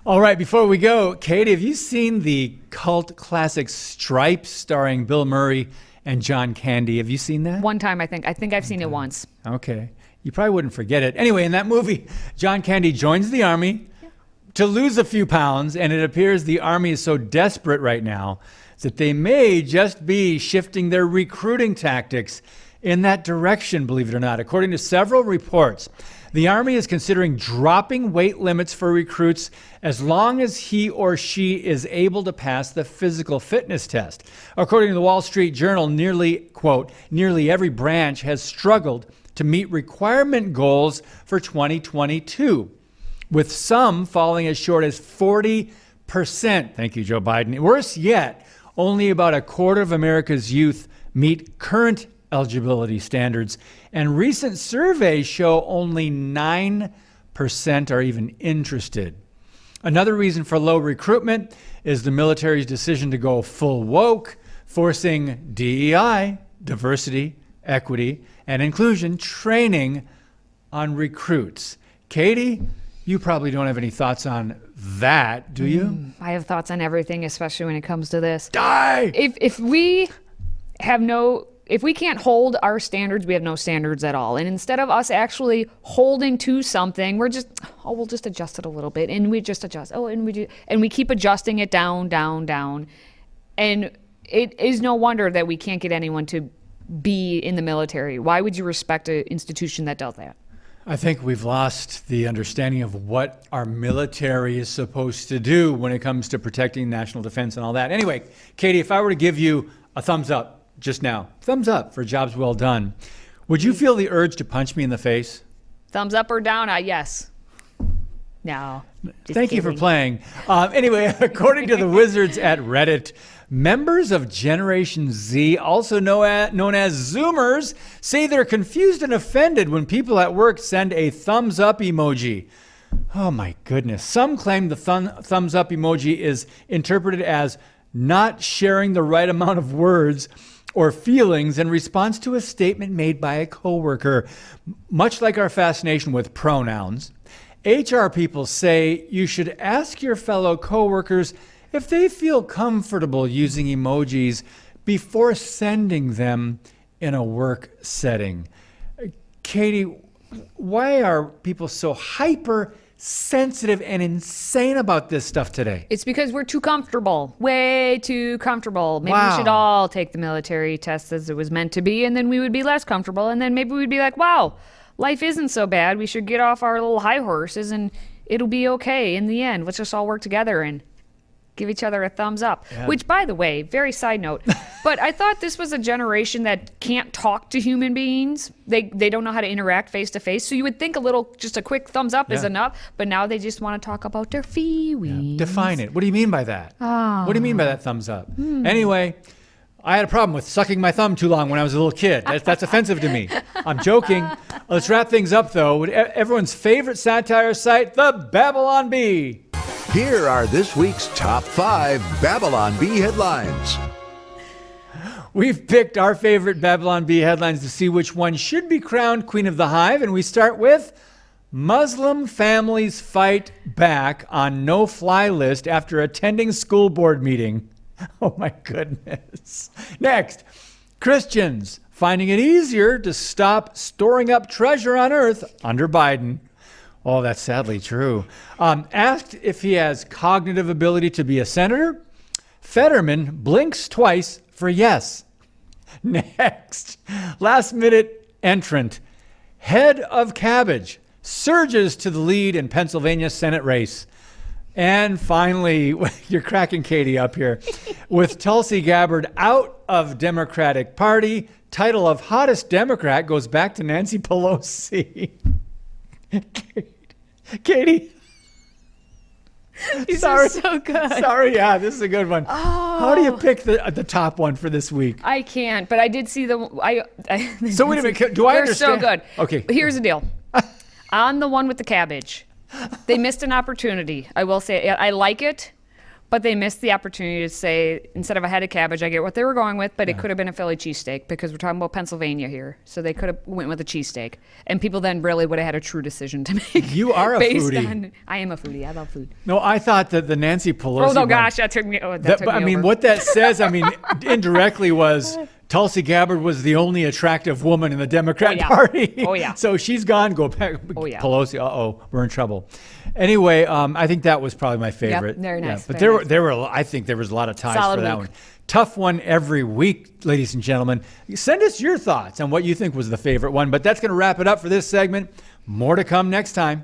All right, before we go, Katie, have you seen the cult classic Stripes starring Bill Murray and John Candy? Have you seen that? One time, I think. I think I've seen it once. Okay. You probably wouldn't forget it. Anyway, in that movie, John Candy joins the Army to lose a few pounds, and it appears the Army is so desperate right now that they may just be shifting their recruiting tactics in that direction, believe it or not. According to several reports, the Army is considering dropping weight limits for recruits as long as he or she is able to pass the physical fitness test. According to the Wall Street Journal, quote, nearly every branch has struggled to meet requirement goals for 2022, with some falling as short as 40%. Thank you, Joe Biden. Worse yet, only about a quarter of America's youth meet current eligibility standards, and recent surveys show only 9% are even interested. Another reason for low recruitment is the military's decision to go full woke, forcing DEI, diversity, equity, and inclusion training on recruits. Katie, you probably don't have any thoughts on that, do you? I have thoughts on everything, especially when it comes to this. Die! If we can't hold our standards, we have no standards at all. And instead of us actually holding to something, we'll just adjust it a little bit, and we just adjust. And we keep adjusting it down, down, down. And it is no wonder that we can't get anyone to be in the military. Why would you respect an institution that does that? I think we've lost the understanding of what our military is supposed to do when it comes to protecting national defense and all that. Anyway, Katie, if I were to give you a thumbs up just now, thumbs up for jobs well done, would you feel the urge to punch me in the face? Thumbs up or down? Yes. No. Thank you for playing. Anyway, according to the wizards at Reddit, members of Generation Z, also known as Zoomers, say they're confused and offended when people at work send a thumbs up emoji. Oh my goodness. Some claim the thumbs up emoji is interpreted as not sharing the right amount of words or feelings in response to a statement made by a coworker. Much like our fascination with pronouns, HR people say you should ask your fellow coworkers if they feel comfortable using emojis before sending them in a work setting. Katie, why are people so hypersensitive and insane about this stuff today? It's because we're too comfortable, way too comfortable. Maybe Wow. we should all take the military test as it was meant to be, and then we would be less comfortable, and then maybe we'd be like, wow, life isn't so bad. We should get off our little high horses, and it'll be okay in the end. Let's just all work together and give each other a thumbs up. Yeah. Which, by the way, very side note, but I thought this was a generation that can't talk to human beings. They don't know how to interact face to face. So you would think just a quick thumbs up is enough, but now they just want to talk about their feelings. Define it. What do you mean by that? What do you mean by that thumbs up? Anyway, I had a problem with sucking my thumb too long when I was a little kid. That's offensive to me. I'm joking. Let's wrap things up, though, with everyone's favorite satire site, the Babylon Bee. Here are this week's top 5 Babylon Bee headlines. We've picked our favorite Babylon Bee headlines to see which one should be crowned Queen of the Hive, and we start with Muslim families fight back on no-fly list after attending school board meeting. Oh my goodness. Next, Christians finding it easier to stop storing up treasure on earth under Biden. Oh, that's sadly true. Asked if he has cognitive ability to be a senator, Fetterman blinks twice for yes. Next, last-minute entrant, head of cabbage, surges to the lead in Pennsylvania Senate race. And finally, you're cracking Katie up here, with Tulsi Gabbard out of Democratic Party, title of hottest Democrat goes back to Nancy Pelosi. Katie. These Sorry. are so good. Sorry, yeah, this is a good one. Oh. How do you pick the top one for this week? I can't, but I did see the. So wait a minute, do I They're understand? so good. Okay. Here's the deal. On the one with the cabbage, they missed an opportunity. I will say I like it, But they missed the opportunity to say, instead of a head of cabbage, I get what they were going with, but it could have been a Philly cheesesteak because we're talking about Pennsylvania here. So they could have went with a cheesesteak. And people then really would have had a true decision to make. You are a based foodie. on, I am a foodie. I love food. No, I thought that the Nancy Pelosi. Oh, no, one- gosh, that took me but I mean, over. what that says, I mean, indirectly was Tulsi Gabbard was the only attractive woman in the Democrat yeah. Party. Oh, yeah. So she's gone. Go back. Oh, yeah. Pelosi. We're in trouble. Anyway, I think that was probably my favorite. very nice, But very there were. I think there was a lot of ties Solid for that week. one. Tough one every week, ladies and gentlemen. Send us your thoughts on what you think was the favorite one. But that's going to wrap it up for this segment. More to come next time.